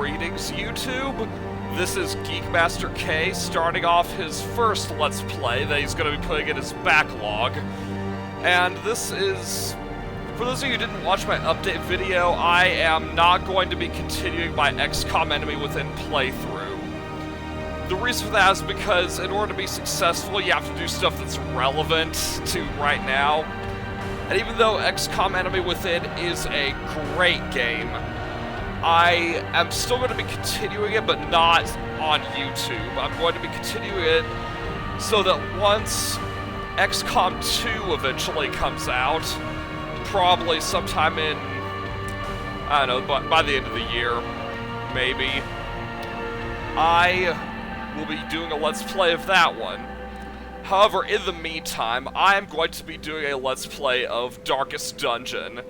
Greetings, YouTube. This is Geekmaster K starting off his first Let's Play that he's going to be putting in his backlog. And this is, for those of you who didn't watch my update video, I am not going to be continuing my XCOM Enemy Within playthrough. The reason for that is because in order to be successful, you have to do stuff that's relevant to right now. And even though XCOM Enemy Within is a great game, I am still going to be continuing it, but not on YouTube. I'm going to be continuing it so that once XCOM 2 eventually comes out, probably sometime in, I don't know, by the end of the year, maybe, I will be doing a Let's Play of that one. However, in the meantime, I am going to be doing a Let's Play of Darkest Dungeon.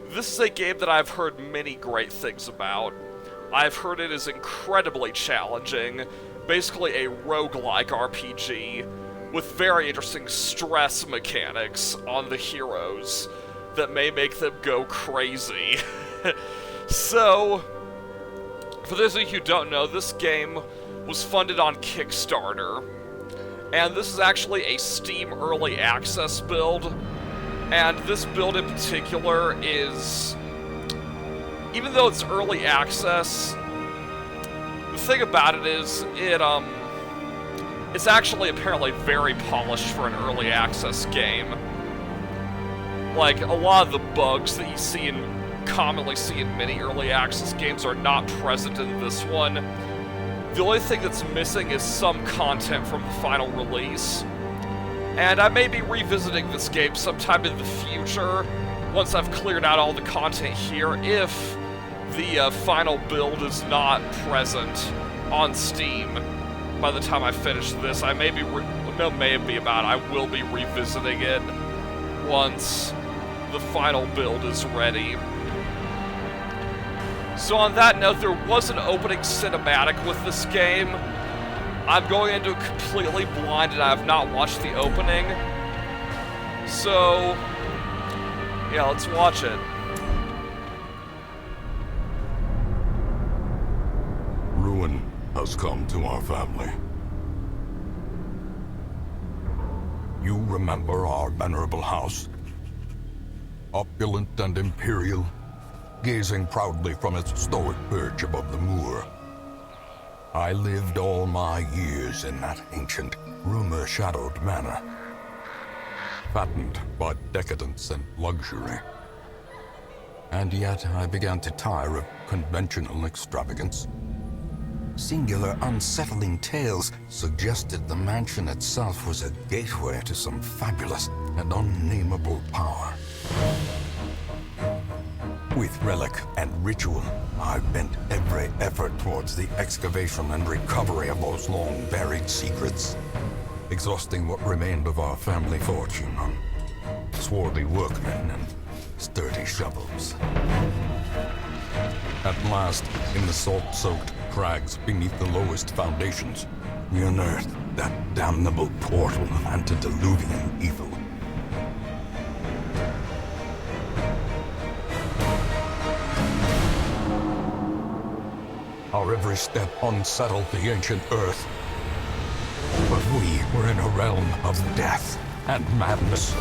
This is a game that I've heard many great things about. I've heard it is incredibly challenging, basically a roguelike RPG, with very interesting stress mechanics on the heroes that may make them go crazy. So, for those of you who don't know, this game was funded on Kickstarter, and this is actually a Steam Early Access build. And this build in particular is, even though it's early access, the thing about it is, it's actually apparently very polished for an early access game. Like, a lot of the bugs that you see commonly see in many early access games are not present in this one. The only thing that's missing is some content from the final release. And I may be revisiting this game sometime in the future, once I've cleared out all the content here, if the final build is not present on Steam by the time I finish this. I may be, I will be revisiting it once the final build is ready. So on that note, there was an opening cinematic with this game. I'm going into it completely blind and I have not watched the opening. So, yeah, let's watch it. Ruin has come to our family. You remember our venerable house? Opulent and imperial, gazing proudly from its stoic perch above the moor. I lived all my years in that ancient, rumor-shadowed manor, fattened by decadence and luxury. And yet I began to tire of conventional extravagance. Singular, unsettling tales suggested the mansion itself was a gateway to some fabulous and unnameable power. With relic and ritual, I've bent every effort towards the excavation and recovery of those long-buried secrets, exhausting what remained of our family fortune on swarthy workmen and sturdy shovels. At last, in the salt-soaked crags beneath the lowest foundations, we unearthed that damnable portal antediluvian evil. Our every step unsettled the ancient earth. But we were in a realm of death and madness.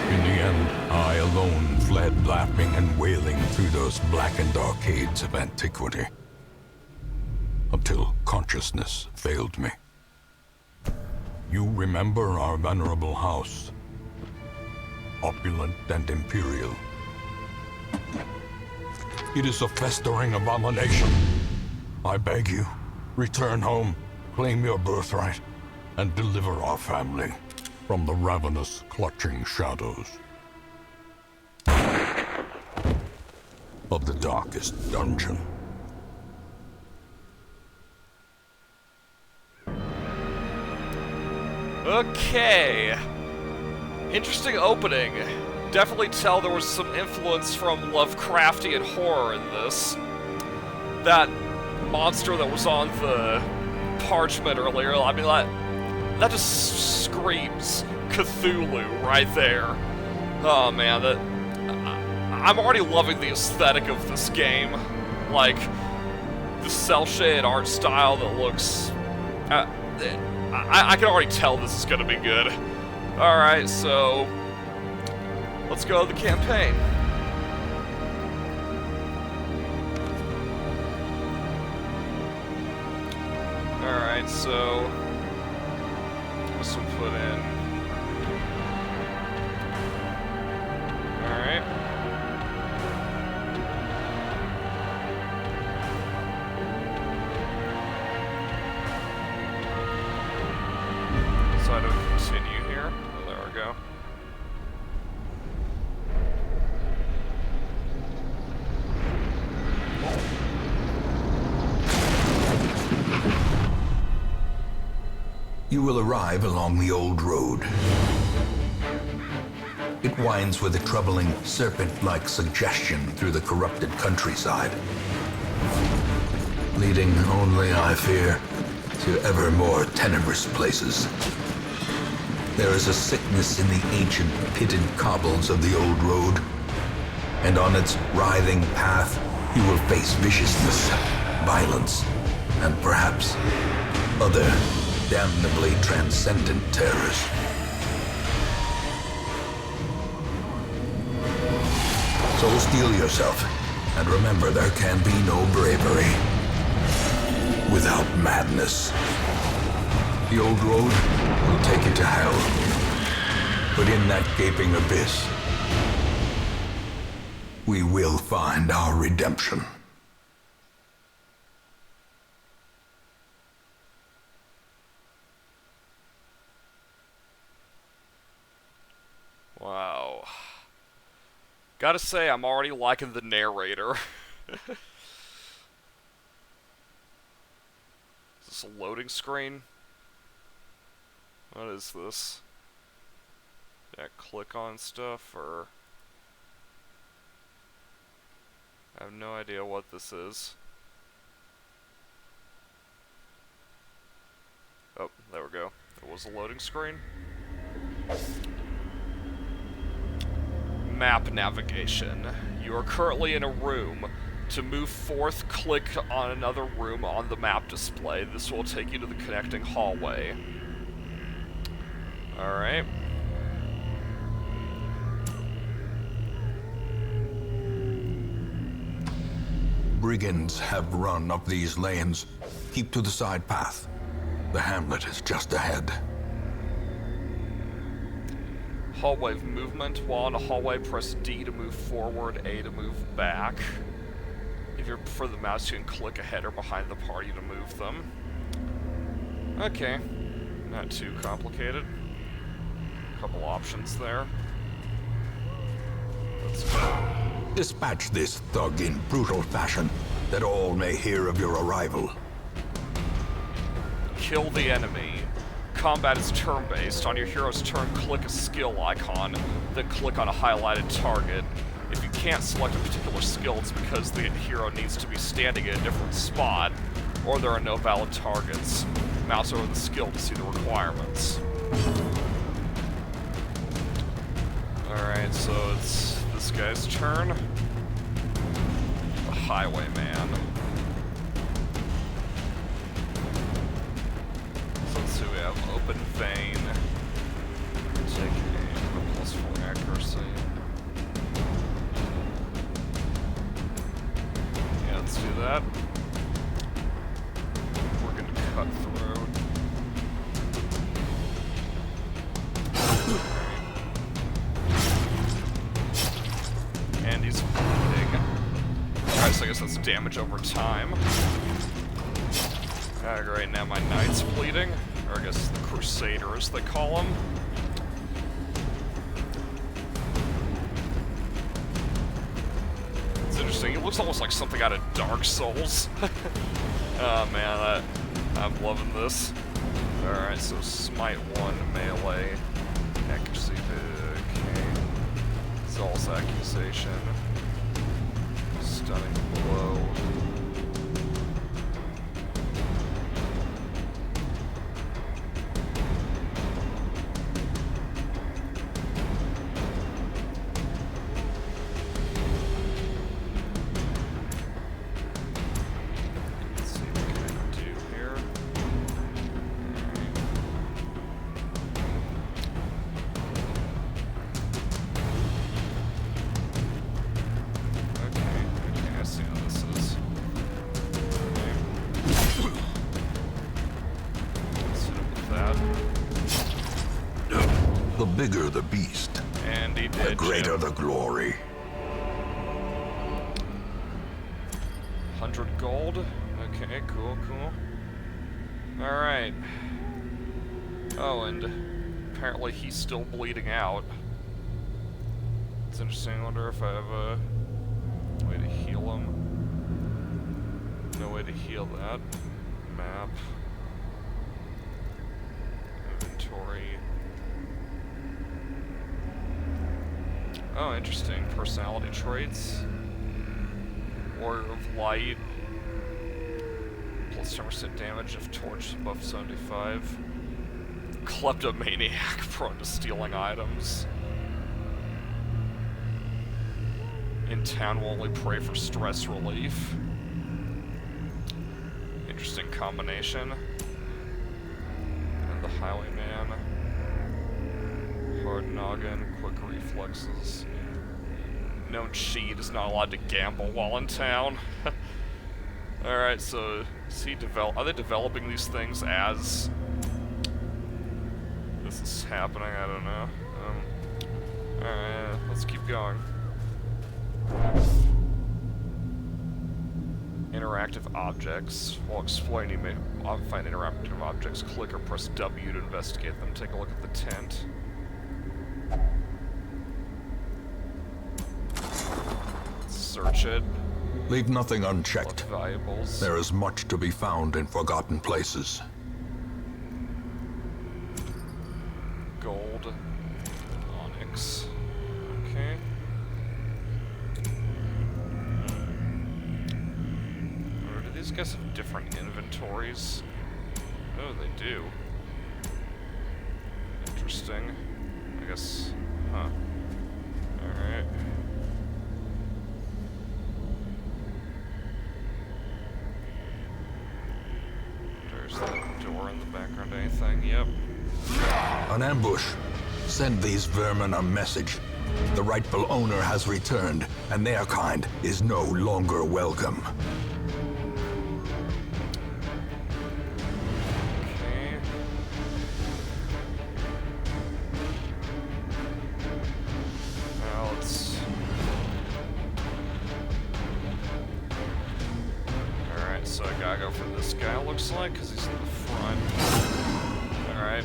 In the end, I alone fled laughing and wailing through those blackened arcades of antiquity, until consciousness failed me. You remember our venerable house, opulent and imperial. It is a festering abomination. I beg you, return home, claim your birthright, and deliver our family from the ravenous, clutching shadows of the darkest dungeon. Okay. Interesting opening. Definitely tell there was some influence from Lovecraftian horror in this. That monster that was on the parchment earlier, I mean, that just screams Cthulhu right there. Oh man, I'm already loving the aesthetic of this game. Like, the cel-shaded art style that looks... I can already tell this is gonna be good. Alright, so... let's go to the campaign. Alright, so... this one put in... alright. So I don't continue here. Oh, there we go. You will arrive along the old road. It winds with a troubling serpent-like suggestion through the corrupted countryside, leading only, I fear, to ever more tenebrous places. There is a sickness in the ancient pitted cobbles of the old road, and on its writhing path you will face viciousness, violence, and perhaps other damnably transcendent terrors. So steel yourself, and remember there can be no bravery without madness. The old road will take you to hell, but in that gaping abyss, we will find our redemption. Wow. Gotta say, I'm already liking the narrator. Is this a loading screen? What is this? Did I click on stuff, or... I have no idea what this is. Oh, there we go. It was a loading screen. Map navigation. You are currently in a room. To move forth, click on another room on the map display. This will take you to the connecting hallway. Alright. Brigands have run up these lanes. Keep to the side path. The hamlet is just ahead. Hallway movement. While in a hallway, press D to move forward, A to move back. If you prefer the mouse, you can click ahead or behind the party to move them. Okay. Not too complicated. A couple options there. Let's go. Dispatch this thug in brutal fashion, that all may hear of your arrival. Kill the enemy. Combat is turn-based. On your hero's turn, click a skill icon, then click on a highlighted target. If you can't select a particular skill, it's because the hero needs to be standing in a different spot, or there are no valid targets. Mouse over the skill to see the requirements. Alright, so it's this guy's turn. The Highwayman. So let's see, we have Open Vein. Take a +4 accuracy. Yeah, let's do that. We're gonna cut through. And he's bleeding. Alright, so I guess that's damage over time. Alright, great, now my knight's bleeding. Or I guess the Crusader, as they call him. It's interesting, it looks almost like something out of Dark Souls. Oh man, I'm loving this. Alright, so Smite 1, melee, accuracy, okay. Zol's accusation, stunning blow. bigger the beast, And he the did. greater Jim. the glory. 100 gold. Okay, cool. Alright. Oh, and apparently he's still bleeding out. It's interesting. I wonder if I have a way to heal him. No way to heal that. Map. Inventory. Oh, interesting. Personality traits. Warrior of Light. Plus 10% damage if torch above 75. Kleptomaniac prone to stealing items. In town will only pray for stress relief. Interesting combination. And the Highwayman. Hard noggin, quick reflexes. Known cheat is not allowed to gamble while in town. Alright, so are they developing these things as this is happening? I don't know. Alright, let's keep going. Interactive objects. While exploring, you may find interactive objects. Click or press W to investigate them. Take a look at the tent. Search it. Leave nothing Look unchecked. valuables. There is much to be found in forgotten places. Gold. Onyx. Okay. Or do these guys have different inventories? Oh, they do. Interesting. I guess. Huh. Alright. There's that door in the background. Anything? Yep. An ambush. Send these vermin a message. The rightful owner has returned, and their kind is no longer welcome. Okay. Now let's. Alright, so I gotta go for this guy, looks like, because he's in the front. Alright.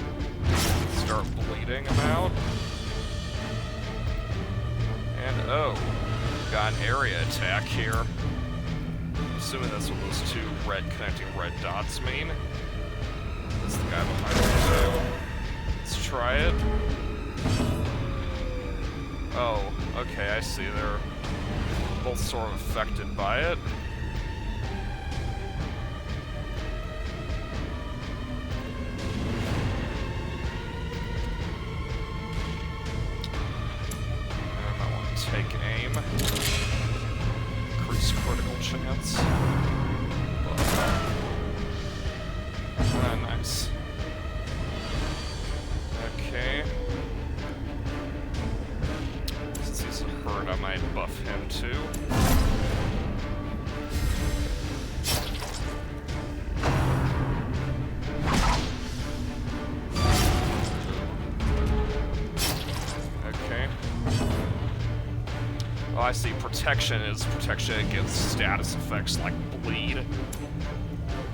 Start bleeding him out. And oh, got an area attack here. I'm assuming that's what those two connecting red dots mean. That's the guy behind me too. Let's try it. Oh, okay, I see. They're both sort of affected by it. And I want to take aim. Increase critical chance. Nice. Okay. Since he's a herd, I might buff him too. Okay. Oh, I see. Protection is protection against status effects like bleed.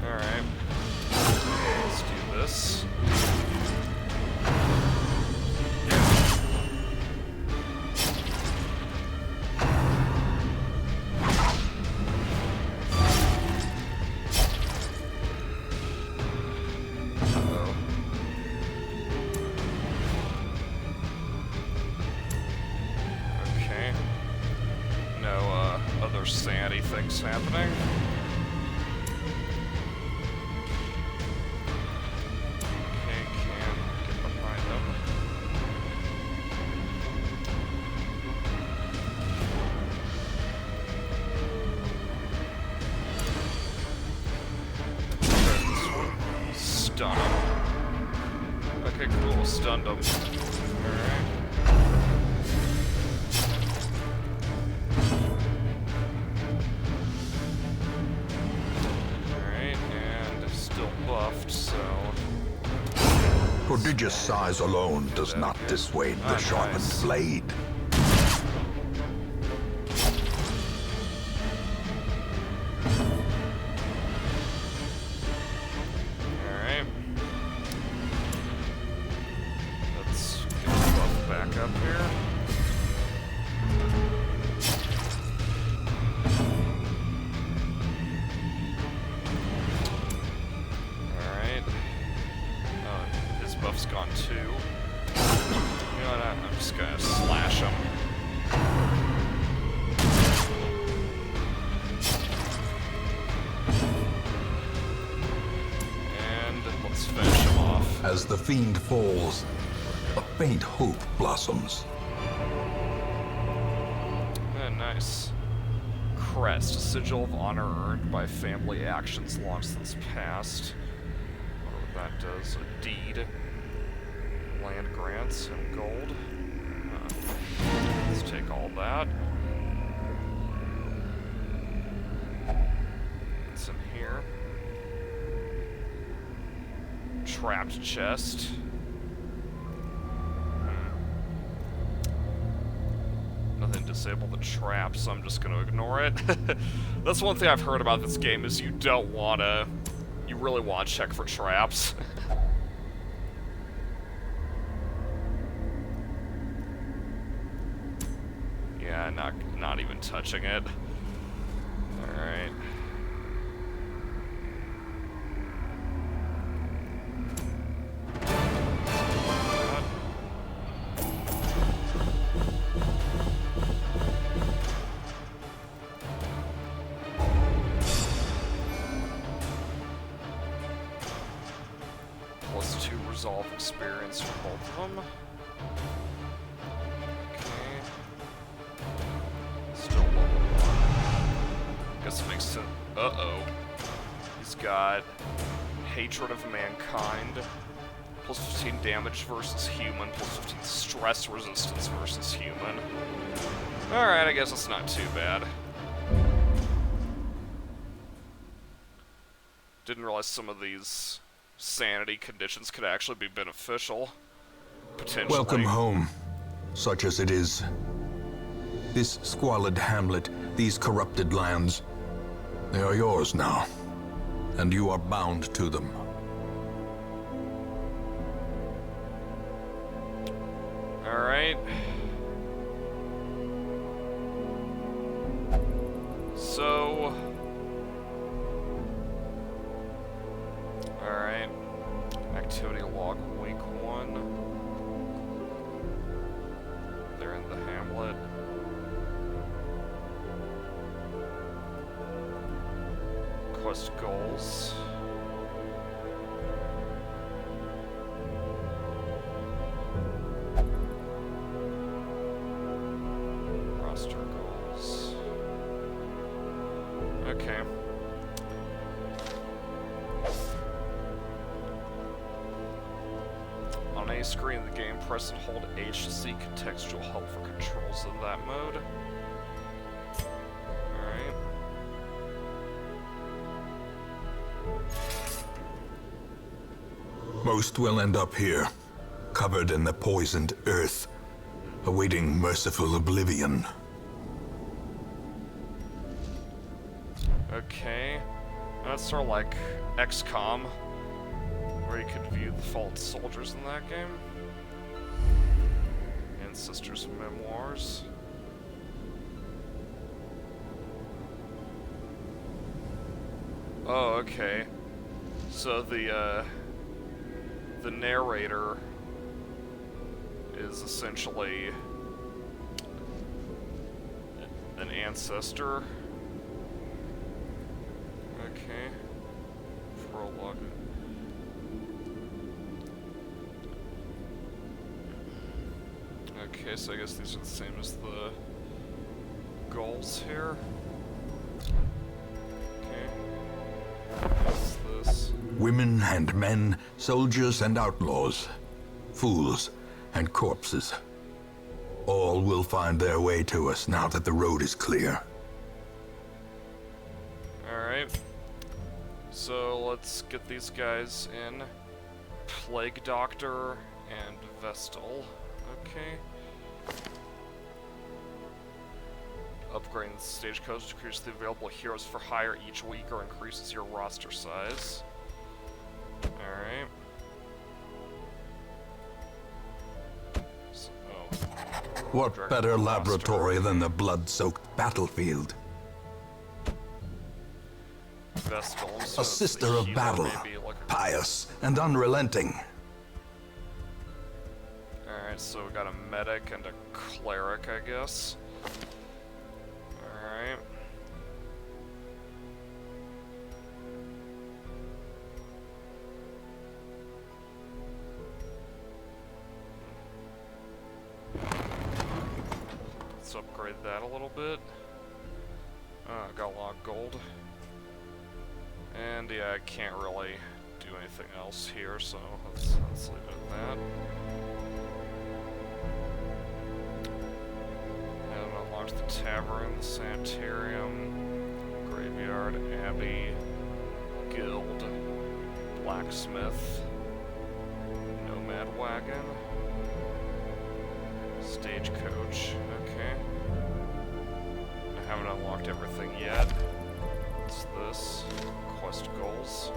Alright. Let's do this. Uh-oh. Okay. No, other sanity things happening. Okay, can get behind them. Stun him. Okay, cool. Stunned him. Alright. Alright, and still buffed, so. prodigious size alone does not dissuade the sharpened nice. blade. Alright. Let's get the buff back up here. Alright. Oh, his buff's gone too. You know what? I'm just gonna slash him. And let's finish him off. As the fiend falls, a faint hope blossoms. Nice. Crest, a sigil of honor earned by family actions long since past. What that does, a deed. Land grants and gold. Let's take all that. What's in here? Trapped chest. Nothing to disable the trap, so I'm just gonna ignore it. That's one thing I've heard about this game is you really want to check for traps. Yeah, not even touching it. Alright. +2 resolve experience for both of them. Okay. Still level 1. Guess it makes sense. Uh-oh. He's got Hatred of Mankind. +15 damage versus human. +15 stress resistance versus human. Alright, I guess it's not too bad. Didn't realize some of these sanity conditions could actually be beneficial. Potentially. Welcome home, such as it is. This squalid hamlet, these corrupted lands, they are yours now, and you are bound to them. Alright. So... Alright. Activity log week 1. They're in the hamlet. Quest goals. Roster goals. Okay. On any screen in the game, press and hold H to seek contextual help for controls in that mode. Alright. Most will end up here, covered in the poisoned earth, awaiting merciful oblivion. Okay. That's sort of like XCOM, where you could view the fallen soldiers in that game. Ancestors' Memoirs. Oh, okay. So the narrator is essentially an ancestor. Okay. Prologue. Okay, so I guess these are the same as the goals here. Okay. What's this? Women and men, soldiers and outlaws, fools and corpses. All will find their way to us now that the road is clear. Alright. So let's get these guys in. Plague Doctor And Vestal. Okay. Upgrading the stagecoach decreases the available heroes for hire each week or increases your roster size. Alright. So, What Dragon better roster. laboratory than the blood-soaked battlefield? Vestal. So A it's the sister of healer, battle, maybe like a... pious and unrelenting. Alright, so we got a medic and a cleric, I guess. Alright. Let's upgrade that a little bit. Got a lot of gold. And yeah, I can't really do anything else here, so let's leave it at that. And unlocked the tavern, the sanitarium, graveyard, abbey, guild, blacksmith, nomad wagon, stagecoach. Okay. I haven't unlocked everything yet. What's this? Quest goals.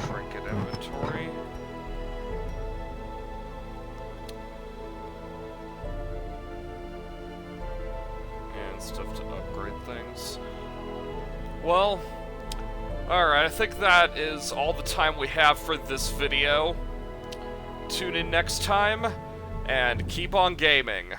Trinket inventory. And stuff to upgrade things. Well, alright, I think that is all the time we have for this video. Tune in next time, and keep on gaming.